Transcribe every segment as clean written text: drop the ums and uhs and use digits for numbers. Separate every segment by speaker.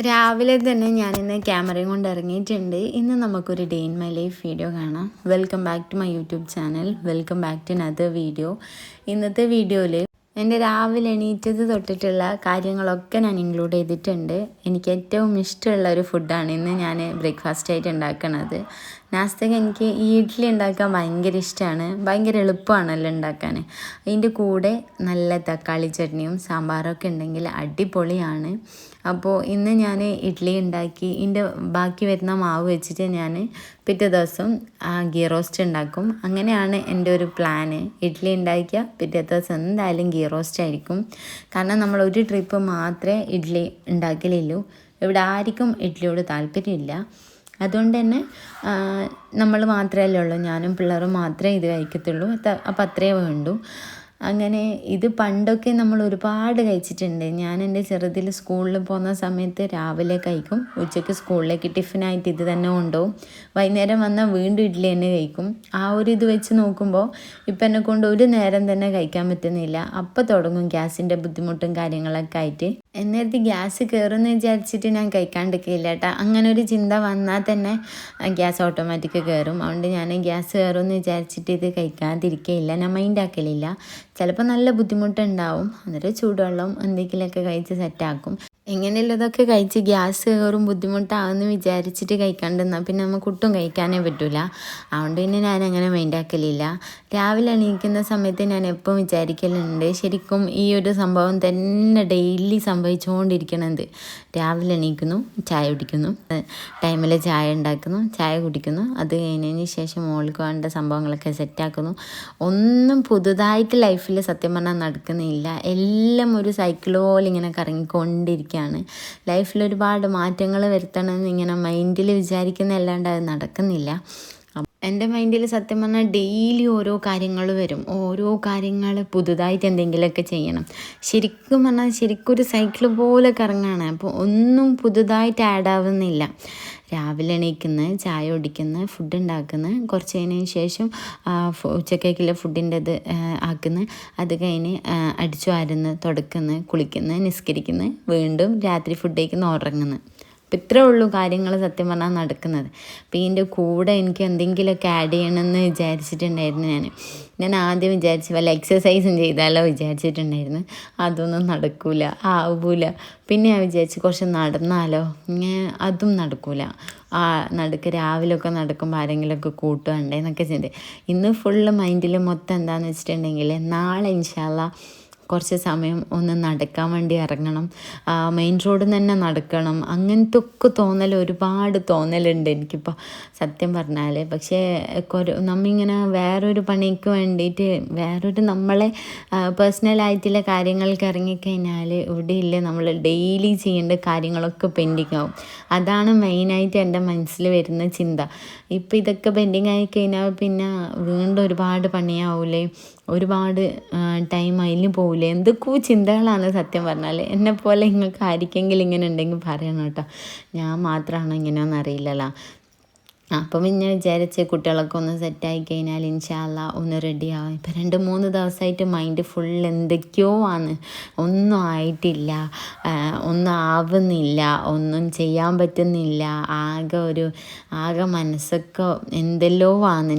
Speaker 1: രാവിലെ തന്നെ ഞാനിന്ന് ക്യാമറയും കൊണ്ട് ഇറങ്ങിയിട്ടുണ്ട്. ഇന്ന് നമുക്കൊരു day in my life video കാണാം. Welcome back to my YouTube channel. Welcome back to another video. ഇന്നത്തെ വീഡിയോയിൽ എൻ്റെ രാവിലെ എണീറ്റത് തൊട്ടിട്ടുള്ള കാര്യങ്ങളൊക്കെ ഞാൻ ഇൻക്ലൂഡ് ചെയ്തിട്ടുണ്ട്. എനിക്ക് ഏറ്റവും ഇഷ്ടമുള്ള ഒരു ഫുഡാണ് ഇന്ന് ഞാൻ ബ്രേക്ക്ഫാസ്റ്റായിട്ട് ഉണ്ടാക്കുന്നത്. നാസ്തയ്ക്ക് എനിക്ക് ഈ ഇഡ്ഡലി ഉണ്ടാക്കാൻ ഭയങ്കര ഇഷ്ടമാണ്. ഭയങ്കര എളുപ്പമാണല്ലോ ഉണ്ടാക്കാൻ. അതിൻ്റെ കൂടെ നല്ല തക്കാളി ചട്നിയും സാമ്പാറൊക്കെ ഉണ്ടെങ്കിൽ അടിപൊളിയാണ്. അപ്പോൾ ഇന്ന് ഞാൻ ഇഡ്ഡലി ഉണ്ടാക്കി ഇതിൻ്റെ ബാക്കി വരുന്ന മാവ് വെച്ചിട്ട് ഞാൻ പിറ്റേ ദിവസം ഗീ റോസ്റ്റ് ഉണ്ടാക്കും. അങ്ങനെയാണ് എൻ്റെ ഒരു പ്ലാന്. ഇഡ്ഡലി ഉണ്ടാക്കിയാൽ പിറ്റേ ദിവസം എന്തായാലും ഗീ റോസ്റ്റ് ആയിരിക്കും. കാരണം നമ്മൾ ഒരു ട്രിപ്പ് മാത്രമേ ഇഡ്ഡലി ഉണ്ടാക്കലുള്ളൂ. ഇവിടെ ആർക്കും ഇഡ്ഡലിയോട് താല്പര്യമില്ല. അതുകൊണ്ട് തന്നെ നമ്മൾ മാത്രമല്ലേ ഉള്ളൂ, ഞാനും പിള്ളേരും മാത്രമേ ഇത് കഴിക്കത്തുള്ളൂ. അപ്പോൾ അത്രയേ വേണ്ടൂ. അങ്ങനെ ഇത് പണ്ടൊക്കെ നമ്മൾ ഒരുപാട് കഴിച്ചിട്ടുണ്ട്. ഞാൻ എൻ്റെ ചെറുതിൽ സ്കൂളിൽ പോകുന്ന സമയത്ത് രാവിലെ കഴിക്കും, ഉച്ചയ്ക്ക് സ്കൂളിലേക്ക് ടിഫിനായിട്ട് ഇത് തന്നെ കൊണ്ടുപോകും, വൈകുന്നേരം വന്നാൽ വീണ്ടും ഇഡ്ഡലി തന്നെ കഴിക്കും. ആ ഒരു ഇത് വെച്ച് നോക്കുമ്പോൾ ഇപ്പം എന്നെ കൊണ്ട് ഒരു നേരം തന്നെ കഴിക്കാൻ പറ്റുന്നില്ല. അപ്പോൾ തുടങ്ങും ഗ്യാസിൻ്റെ ബുദ്ധിമുട്ടും കാര്യങ്ങളൊക്കെ ആയിട്ട്. എന്നേരത്ത് ഗ്യാസ് കയറുമെന്ന് വിചാരിച്ചിട്ട് ഞാൻ കഴിക്കാണ്ടിരിക്കില്ല കേട്ടോ. അങ്ങനെ ഒരു ചിന്ത വന്നാൽ തന്നെ ഗ്യാസ് ഓട്ടോമാറ്റിക് കയറും. അതുകൊണ്ട് ഞാൻ ഗ്യാസ് കയറുമെന്ന് വിചാരിച്ചിട്ട് ഇത് കഴിക്കാതിരിക്കുകയില്ല, ഞാൻ മൈൻഡാക്കലില്ല. ചിലപ്പോൾ നല്ല ബുദ്ധിമുട്ടുണ്ടാവും. അന്നേരം ചൂടുവെള്ളം എന്തെങ്കിലുമൊക്കെ കഴിച്ച് സെറ്റാക്കും. എങ്ങനെയല്ല ഇതൊക്കെ കഴിച്ച് ഗ്യാസ് കയറും ബുദ്ധിമുട്ടാകുമെന്ന് വിചാരിച്ചിട്ട് കഴിക്കാണ്ടെന്നാൽ പിന്നെ നമുക്ക് ഒട്ടും കഴിക്കാനേ പറ്റില്ല. അതുകൊണ്ട് പിന്നെ ഞാൻ അങ്ങനെ മൈൻഡാക്കലില്ല. രാവിലെ എണീക്കുന്ന സമയത്ത് ഞാൻ എപ്പം വിചാരിക്കലുണ്ട്, ശരിക്കും ഈ ഒരു സംഭവം തന്നെ ഡെയിലി സംഭവിച്ചുകൊണ്ടിരിക്കണത്. രാവിലെ എണീക്കുന്നു, ചായ കുടിക്കുന്നു, ടൈമിൽ ചായ ഉണ്ടാക്കുന്നു, ചായ കുടിക്കുന്നു, അത് കഴിഞ്ഞതിന് ശേഷം മോൾക്ക് വേണ്ട സംഭവങ്ങളൊക്കെ സെറ്റാക്കുന്നു. ഒന്നും പുതുതായിട്ട് ലൈഫിൽ സത്യം പറഞ്ഞാൽ നടക്കുന്നില്ല. എല്ലാം ഒരു സൈക്കിൾ പോലെ ഇങ്ങനെ കറങ്ങിക്കൊണ്ടിരിക്കും. ലൈഫിൽ ഒരുപാട് മാറ്റങ്ങൾ വരുത്തണമെന്ന് ഇങ്ങനെ മൈൻഡിൽ വിചാരിക്കുന്നതല്ലാണ്ട് അത് നടക്കുന്നില്ല. എൻ്റെ മൈൻഡിൽ സത്യം പറഞ്ഞാൽ ഡെയിലി ഓരോ കാര്യങ്ങൾ വരും. ഓരോ കാര്യങ്ങൾ പുതുതായിട്ട് എന്തെങ്കിലുമൊക്കെ ചെയ്യണം. ശരിക്കും പറഞ്ഞാൽ ശരിക്കും ഒരു സൈക്കിൾ പോലെ കറങ്ങാണ്. അപ്പോൾ ഒന്നും പുതുതായിട്ട് ആഡ് ആവുന്നില്ല. രാവിലെ എണീക്കുന്ന, ചായ കുടിക്കുന്ന, ഫുഡ് ഉണ്ടാക്കുന്ന, കുറച്ച് കഴിഞ്ഞതിന് ശേഷം ഉച്ചക്കേക്കുള്ള ഫുഡിൻ്റെ ഇത് ആക്കുന്ന, അത് കഴിഞ്ഞ് അടിച്ചു വാരുന്ന, തുടക്കുന്ന, കുളിക്കുന്ന, നിസ്കരിക്കുന്ന, വീണ്ടും രാത്രി ഫുഡ് കഴിക്കുന്ന, ഉറങ്ങുന്നു. അപ്പം ഇത്രേ ഉള്ളൂ കാര്യങ്ങൾ സത്യം പറഞ്ഞാൽ നടക്കുന്നത്. അപ്പം ഇതിൻ്റെ കൂടെ എനിക്ക് എന്തെങ്കിലുമൊക്കെ ആഡ് ചെയ്യണമെന്ന് വിചാരിച്ചിട്ടുണ്ടായിരുന്നു. ഞാൻ ആദ്യം വിചാരിച്ച് വല്ല എക്സസൈസും ചെയ്താലോ വിചാരിച്ചിട്ടുണ്ടായിരുന്നു. അതൊന്നും നടക്കൂല, ആവൂല. പിന്നെ ഞാൻ വിചാരിച്ച് കുറച്ച് നടന്നാലോ, അതും നടക്കൂല. രാവിലെയൊക്കെ നടക്കുമ്പോൾ ആരെങ്കിലുമൊക്കെ കൂട്ടുകണ്ടേ എന്നൊക്കെ ചെയ്ത് ഇന്ന് ഫുള്ള് മൈൻഡിൽ മൊത്തം എന്താണെന്ന് വെച്ചിട്ടുണ്ടെങ്കിൽ നാളെ ഇൻഷാ അല്ലാ കുറച്ച് സമയം ഒന്ന് നടക്കാൻ വേണ്ടി ഇറങ്ങണം, മെയിൻ റോഡിൽ തന്നെ നടക്കണം. അങ്ങനത്തെ ഒക്കെ ഒരുപാട് തോന്നലുണ്ട് എനിക്കിപ്പോൾ സത്യം പറഞ്ഞാൽ. പക്ഷേ നമ്മിങ്ങനെ വേറൊരു പണിക്ക് വേണ്ടിയിട്ട് നമ്മളെ പേഴ്സണലായിട്ടുള്ള കാര്യങ്ങൾക്ക് ഇറങ്ങിക്കഴിഞ്ഞാൽ ഇവിടെയില്ലേ നമ്മൾ ഡെയിലി ചെയ്യേണ്ട കാര്യങ്ങളൊക്കെ പെൻഡിങ് ആവും. അതാണ് മെയിനായിട്ട് എൻ്റെ മനസ്സിൽ വരുന്ന ചിന്ത. ഇപ്പം ഇതൊക്കെ പെൻഡിങ് ആയി കഴിഞ്ഞാൽ പിന്നെ വീണ്ടും ഒരുപാട് പണിയാവൂലേ, ഒരുപാട് ടൈം അതിന് പോകില്ലേ, എന്തൊക്കെയോ ചിന്തകളാണ് സത്യം പറഞ്ഞാൽ. എന്നെപ്പോലെ നിങ്ങൾക്ക് ആർക്കെങ്കിലും ഇങ്ങനെ ഉണ്ടെങ്കിൽ പറയണം കേട്ടോ. ഞാൻ മാത്രമാണോ ഇങ്ങനെയൊന്നും അറിയില്ലല്ലോ. അപ്പം പിന്നെ വിചാരിച്ച് കുട്ടികളൊക്കെ ഒന്ന് സെറ്റായി കഴിഞ്ഞാൽ ഇൻഷാ അല്ലാ ഒന്ന് റെഡിയാവും. ഇപ്പം 2-3 ദിവസമായിട്ട് മൈൻഡ് ഫുൾ എന്തൊക്കെയോ ആണ്. ഒന്നും ആയിട്ടില്ല, ഒന്നും ആവുന്നില്ല, ഒന്നും ചെയ്യാൻ പറ്റുന്നില്ല. ആകെ മനസ്സൊക്കെ എന്തെല്ലോ ആണ്.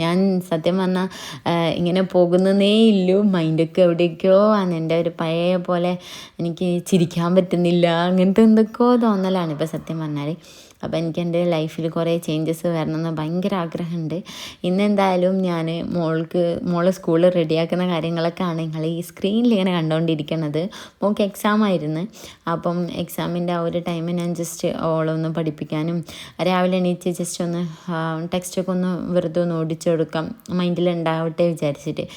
Speaker 1: ഞാൻ സത്യം പറഞ്ഞാൽ ഇങ്ങനെ പോകുന്നതേ ഇല്ലൂ. മൈൻഡൊക്കെ എവിടേക്കോ ആണ്. എൻ്റെ ഒരു പഴയ പോലെ എനിക്ക് ചിരിക്കാൻ പറ്റുന്നില്ല, അങ്ങനത്തെ എന്തൊക്കെയോ തോന്നലാണ് ഇപ്പം സത്യം പറഞ്ഞാൽ. അപ്പോൾ എനിക്ക് എൻ്റെ ലൈഫിൽ കുറേ ചേഞ്ചസ് വരണമെന്ന് ഭയങ്കര ആഗ്രഹമുണ്ട്. ഇന്നെന്തായാലും ഞാൻ മോള് സ്കൂളിൽ റെഡിയാക്കുന്ന കാര്യങ്ങളൊക്കെ ആണ് നിങ്ങൾ ഈ സ്ക്രീനിൽ ഇങ്ങനെ കണ്ടുകൊണ്ടിരിക്കുന്നത്. മോൾക്ക് എക്സാം ആയിരുന്നു. അപ്പം എക്സാമിൻ്റെ ആ ഒരു ടൈം ഞാൻ ജസ്റ്റ് ഓളൊന്ന് പഠിപ്പിക്കാനും രാവിലെ എണീറ്റ് ജസ്റ്റ് ഒന്ന് ടെക്സ്റ്റൊക്കെ ഒന്ന് വെറുതെ ഒന്ന് ഓടിച്ചു കൊടുക്കാം, മൈൻഡിലുണ്ടാവട്ടെ വിചാരിച്ചിട്ട്.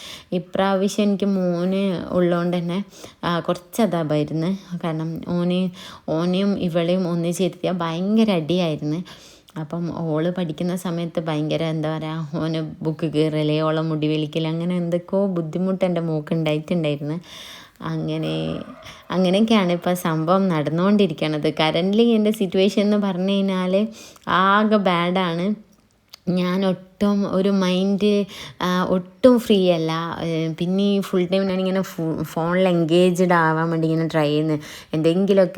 Speaker 1: ഇപ്രാവശ്യം എനിക്ക് മോന് ഉള്ളതുകൊണ്ട് തന്നെ കുറച്ച് അതാപായിരുന്നു. കാരണം ഓനെയും ഇവളെയും ഒന്നിച്ചിരുത്തിയാൽ ഭയങ്കര അടിയായിരുന്നു. അപ്പം ഓള് പഠിക്കുന്ന സമയത്ത് ഭയങ്കര എന്താ പറയുക, ഓന് ബുക്ക് കീറല്, ഓളെ മുടി വലിക്കൽ, അങ്ങനെ എന്തൊക്കെയോ ബുദ്ധിമുട്ട് എൻ്റെ മോൾക്ക് ഉണ്ടായിട്ടുണ്ടായിരുന്നു. അങ്ങനെയൊക്കെയാണ് ഇപ്പോൾ സംഭവം നടന്നുകൊണ്ടിരിക്കുന്നത്. കറൻ്റ്ലി എൻ്റെ സിറ്റുവേഷൻ എന്ന് പറഞ്ഞു കഴിഞ്ഞാൽ ആകെ ബാഡാണ്. ഞാൻ ഒട്ടും ഒരു മൈൻഡ് ഒട്ടും ഫ്രീ അല്ല. പിന്നെ ഈ ഫുൾ ടൈം ഞാനിങ്ങനെ ഫോണിൽ എൻഗേജ്ഡ് ആവാൻ വേണ്ടി ഇങ്ങനെ ട്രൈ ചെയ്യുന്നത്.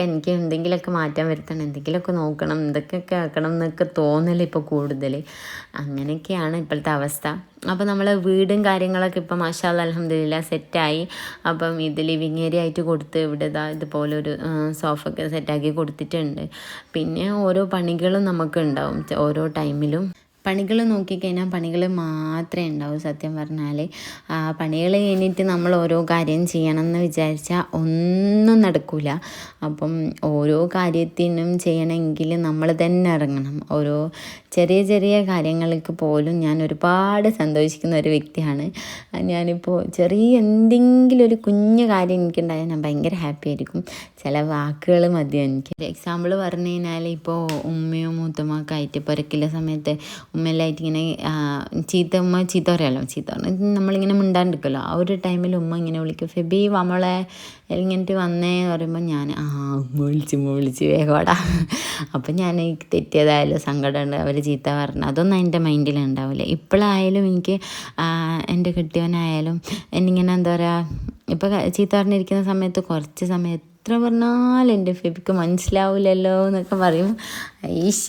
Speaker 1: എനിക്ക് എന്തെങ്കിലുമൊക്കെ മാറ്റം വരുത്തണം, എന്തെങ്കിലുമൊക്കെ നോക്കണം, എന്തൊക്കെയൊക്കെ ആക്കണം എന്നൊക്കെ തോന്നൽ ഇപ്പോൾ കൂടുതൽ. അങ്ങനെയൊക്കെയാണ് ഇപ്പോഴത്തെ അവസ്ഥ. അപ്പോൾ നമ്മൾ വീടും കാര്യങ്ങളൊക്കെ ഇപ്പം മാഷാ അല്ലാഹ് അൽഹംദുലില്ലാഹ് സെറ്റായി. അപ്പം ഇത് ലിവിങ് ഏരിയ ആയിട്ട് കൊടുത്ത് ഇവിടെ ഇതുപോലൊരു സോഫ ഒക്കെ സെറ്റാക്കി കൊടുത്തിട്ടുണ്ട്. പിന്നെ ഓരോ പണികളും നമുക്ക് ഉണ്ടാവും ഓരോ ടൈമിലും. പണികൾ നോക്കിക്കഴിഞ്ഞാൽ പണികൾ മാത്രമേ ഉണ്ടാവൂ സത്യം പറഞ്ഞാൽ. പണികൾ കഴിഞ്ഞിട്ട് നമ്മൾ ഓരോ കാര്യം ചെയ്യണമെന്ന് വിചാരിച്ചാൽ ഒന്നും നടക്കില്ല. അപ്പം ഓരോ കാര്യത്തിനും ചെയ്യണമെങ്കിൽ നമ്മൾ തന്നെ ഇറങ്ങണം. ഓരോ ചെറിയ ചെറിയ കാര്യങ്ങൾക്ക് പോലും ഞാൻ ഒരുപാട് സന്തോഷിക്കുന്ന ഒരു വ്യക്തിയാണ്. ഞാനിപ്പോൾ ചെറിയ എന്തെങ്കിലും ഒരു കുഞ്ഞു കാര്യം എനിക്കുണ്ടായാൽ ഞാൻ ഭയങ്കര ഹാപ്പി ആയിരിക്കും. ചില വാക്കുകൾ മതി എനിക്ക്. ഒരു എക്സാമ്പിൾ പറഞ്ഞു കഴിഞ്ഞാൽ ഇപ്പോൾ ഉമ്മയോ മൂത്തമ്മൊക്കെ ആയിട്ട് പുരക്കില്ല സമയത്ത് ഉമ്മയെല്ലായിട്ട് ഇങ്ങനെ ഉമ്മ ചീത്ത പറയാമല്ലോ, ചീത്ത പറഞ്ഞാൽ നമ്മളിങ്ങനെ മിണ്ടാണ്ടിരിക്കുമല്ലോ. ആ ഒരു ടൈമിൽ ഉമ്മ ഇങ്ങനെ വിളിക്കും, ഫെബി നമ്മളെ ഇങ്ങോട്ട് വന്നേ പറയുമ്പോൾ ഞാൻ ഉമ്മ വിളിച്ച് വേഗോടാ. അപ്പം ഞാൻ തെറ്റിയതായാലും സങ്കടമുണ്ട്, അവർ ചീത്ത പറഞ്ഞു, അതൊന്നും എൻ്റെ മൈൻഡിൽ ഉണ്ടാവില്ല. ഇപ്പോഴായാലും എനിക്ക് എൻ്റെ കെട്ടിയവനായാലും എന്നിങ്ങനെ എന്താ പറയുക, ഇപ്പോൾ ചീത്ത പറഞ്ഞിരിക്കുന്ന സമയത്ത് കുറച്ച് സമയം എത്ര പറഞ്ഞാലും എൻ്റെ ഫെബിക്ക് മനസ്സിലാവില്ലല്ലോ എന്നൊക്കെ പറയും.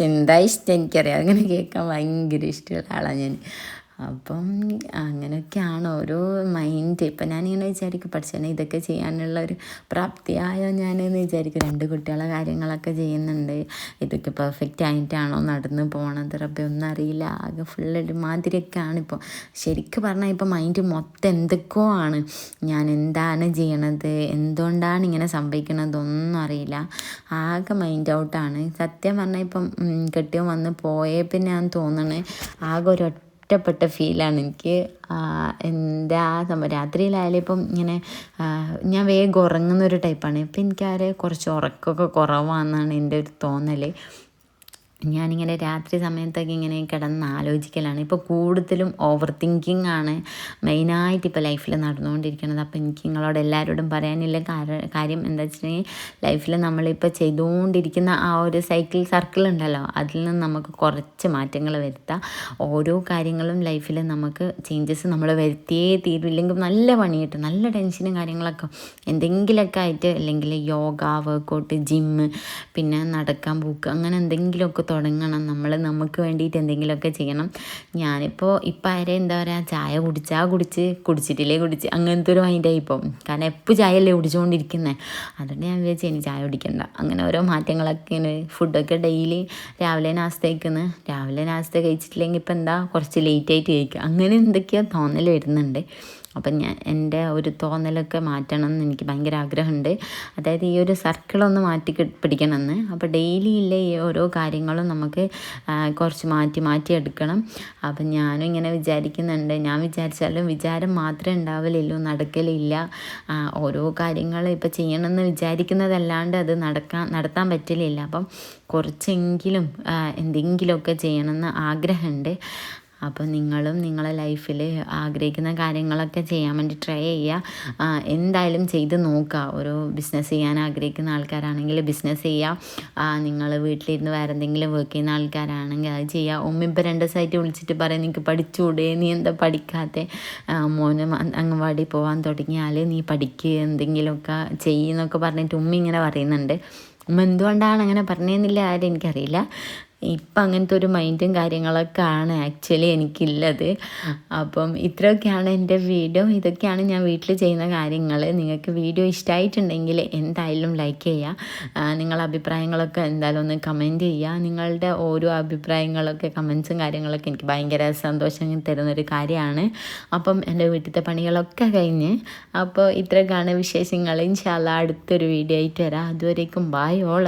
Speaker 1: എന്താ ഇഷ്ടം എനിക്കറിയാം, അങ്ങനെ കേൾക്കാൻ ഭയങ്കര ഇഷ്ടമുള്ള ആളാണ് ഞാൻ. അപ്പം അങ്ങനെയൊക്കെയാണ് ഓരോ മൈൻഡ്. ഇപ്പം ഞാനിങ്ങനെ വിചാരിക്കും, പഠിച്ചേനെ ഇതൊക്കെ ചെയ്യാനുള്ള ഒരു പ്രാപ്തിയായോ ഞാനെന്ന് വിചാരിക്കും. 2 കുട്ടികളെ കാര്യങ്ങളൊക്കെ ചെയ്യുന്നുണ്ട്. ഇതൊക്കെ പെർഫെക്റ്റ് ആയിട്ടാണോ നടന്ന് പോകണത് റബ്ബെ ഒന്നും അറിയില്ല. ആകെ ഫുള്ളൊരു മാതിരിയൊക്കെയാണ് ഇപ്പോൾ. ശരിക്കും പറഞ്ഞാൽ ഇപ്പോൾ മൈൻഡ് മൊത്തം എന്തൊക്കെയോ ആണ്. ഞാൻ എന്താണ് ചെയ്യണത്, എന്തുകൊണ്ടാണ് ഇങ്ങനെ സംഭവിക്കണതൊന്നും അറിയില്ല. ആകെ മൈൻഡ് ഔട്ടാണ് സത്യം പറഞ്ഞാൽ. ഇപ്പം കെട്ടിയോ വന്ന് പോയേ പിന്നെ ഞാൻ തോന്നണേ ആകെ ഒറ്റപ്പെട്ട ഫീലാണ് എനിക്ക്. എന്താ സംഭവം രാത്രിയിലായാലും ഇപ്പം ഇങ്ങനെ ഞാൻ വേഗം ഉറങ്ങുന്നൊരു ടൈപ്പാണ്. ഇപ്പം എനിക്കാരെ കുറച്ച് ഉറക്കമൊക്കെ കുറവാണെന്നാണ് എൻ്റെ ഒരു തോന്നൽ. ഞാനിങ്ങനെ രാത്രി സമയത്തൊക്കെ ഇങ്ങനെ കിടന്ന് ആലോചിക്കലാണ്. ഇപ്പോൾ കൂടുതലും ഓവർ തിങ്കിങ് ആണ് മെയിനായിട്ട് ഇപ്പോൾ ലൈഫിൽ നടന്നുകൊണ്ടിരിക്കുന്നത്. അപ്പോൾ എനിക്ക് നിങ്ങളോട് എല്ലാവരോടും പറയാനില്ല കാര്യം എന്താ വെച്ചിട്ടുണ്ടെങ്കിൽ, ലൈഫിൽ നമ്മളിപ്പോൾ ചെയ്തുകൊണ്ടിരിക്കുന്ന ആ ഒരു സർക്കിൾ ഉണ്ടല്ലോ, അതിൽ നിന്ന് നമുക്ക് കുറച്ച് മാറ്റങ്ങൾ വരുത്താം. ഓരോ കാര്യങ്ങളും ലൈഫിൽ നമുക്ക് ചേഞ്ചസ് നമ്മൾ വരുത്തിയേ തീരില്ലെങ്കിൽ നല്ല പണി കിട്ടും, നല്ല ടെൻഷനും കാര്യങ്ങളൊക്കെ എന്തെങ്കിലുമൊക്കെ ആയിട്ട്. അല്ലെങ്കിൽ യോഗ, വർക്കൗട്ട്, ജിമ്മ്, പിന്നെ നടക്കാൻ പോക്ക്, അങ്ങനെ എന്തെങ്കിലുമൊക്കെ തുടങ്ങണം. നമുക്ക് വേണ്ടിയിട്ട് എന്തെങ്കിലുമൊക്കെ ചെയ്യണം. ഞാനിപ്പോൾ ആരെ എന്താ പറയുക, ചായ കുടിച്ചിട്ടില്ലേ അങ്ങനത്തെ ഒരു മൈൻഡായി ഇപ്പോൾ. കാരണം എപ്പോൾ ചായയല്ലേ കുടിച്ചുകൊണ്ടിരിക്കുന്നത്. അതുകൊണ്ട് ഞാൻ വിചാരിച്ചു ഇനി ചായ കുടിക്കണ്ട. അങ്ങനെ ഓരോ മാറ്റങ്ങളൊക്കെ. ഫുഡൊക്കെ ഡെയിലി രാവിലെ നാസ്ത കഴിച്ചിട്ടില്ലെങ്കിൽ ഇപ്പം എന്താ കുറച്ച് ലേറ്റായിട്ട് കഴിക്കുക, അങ്ങനെ എന്തൊക്കെയോ തോന്നൽ വരുന്നുണ്ട്. അപ്പം എൻ്റെ ഒരു തോന്നലൊക്കെ മാറ്റണം എന്ന് എനിക്ക് ഭയങ്കര ആഗ്രഹമുണ്ട്. അതായത് ഈ ഒരു സർക്കിളൊന്ന് പിടിക്കണമെന്ന്. അപ്പോൾ ഡെയിലി ഇല്ല ഈ ഓരോ കാര്യങ്ങളും നമുക്ക് കുറച്ച് മാറ്റി എടുക്കണം. അപ്പം ഞാനും ഇങ്ങനെ വിചാരിക്കുന്നുണ്ട്. ഞാൻ വിചാരിച്ചാലും വിചാരം മാത്രമേ ഉണ്ടാവലുള്ളൂ, നടക്കലില്ല. ഓരോ കാര്യങ്ങൾ ഇപ്പം ചെയ്യണമെന്ന് വിചാരിക്കുന്നതല്ലാണ്ട് അത് നടത്താൻ പറ്റലില്ല. അപ്പം കുറച്ചെങ്കിലും എന്തെങ്കിലുമൊക്കെ ചെയ്യണമെന്ന് ആഗ്രഹമുണ്ട്. അപ്പോൾ നിങ്ങളും നിങ്ങളെ ലൈഫിൽ ആഗ്രഹിക്കുന്ന കാര്യങ്ങളൊക്കെ ചെയ്യാൻ വേണ്ടി ട്രൈ ചെയ്യുക. എന്തായാലും ചെയ്ത് നോക്കുക. ഒരു ബിസിനസ് ചെയ്യാൻ ആഗ്രഹിക്കുന്ന ആൾക്കാരാണെങ്കിൽ ബിസിനസ് ചെയ്യുക. നിങ്ങൾ വീട്ടിലിരുന്ന് വേറെ എന്തെങ്കിലും വർക്ക് ചെയ്യുന്ന ആൾക്കാരാണെങ്കിൽ അത് ചെയ്യുക. ഇപ്പോൾ 2 ദിവസമായിട്ട് വിളിച്ചിട്ട് പറയാം, നിനക്ക് പഠിച്ചുകൂടെ, നീ എന്താ പഠിക്കാതെ, മോന് അംഗൻവാടി പോകാൻ തുടങ്ങിയാൽ നീ പഠിക്കുക, എന്തെങ്കിലുമൊക്കെ ചെയ്യുന്നൊക്കെ പറഞ്ഞിട്ട് ഇങ്ങനെ പറയുന്നുണ്ട്. എന്തുകൊണ്ടാണ് അങ്ങനെ പറഞ്ഞതെന്നില്ല ആരും എനിക്കറിയില്ല. ഇപ്പം അങ്ങനത്തെ ഒരു മൈൻഡും കാര്യങ്ങളൊക്കെ ആണ് ആക്ച്വലി എനിക്കുള്ളത്. അപ്പം ഇത്രയൊക്കെയാണ് എൻ്റെ വീഡിയോ. ഇതൊക്കെയാണ് ഞാൻ വീട്ടിൽ ചെയ്യുന്ന കാര്യങ്ങൾ. നിങ്ങൾക്ക് വീഡിയോ ഇഷ്ടമായിട്ടുണ്ടെങ്കിൽ എന്തായാലും ലൈക്ക് ചെയ്യുക. നിങ്ങളുടെ അഭിപ്രായങ്ങളൊക്കെ എന്തായാലും ഒന്ന് കമൻറ്റ് ചെയ്യുക. നിങ്ങളുടെ ഓരോ അഭിപ്രായങ്ങളൊക്കെ കമൻസും കാര്യങ്ങളൊക്കെ എനിക്ക് ഭയങ്കര സന്തോഷം തരുന്നൊരു കാര്യമാണ്. അപ്പം എൻ്റെ വീട്ടിലത്തെ പണികളൊക്കെ കഴിഞ്ഞ് അപ്പോൾ ഇത്രയൊക്കെയാണ് വിശേഷങ്ങൾ. ഇൻഷാ അല്ലാഹ് അടുത്തൊരു വീഡിയോ ആയിട്ട് വരാം. അതുവരേക്കും ബൈ ഓൾ.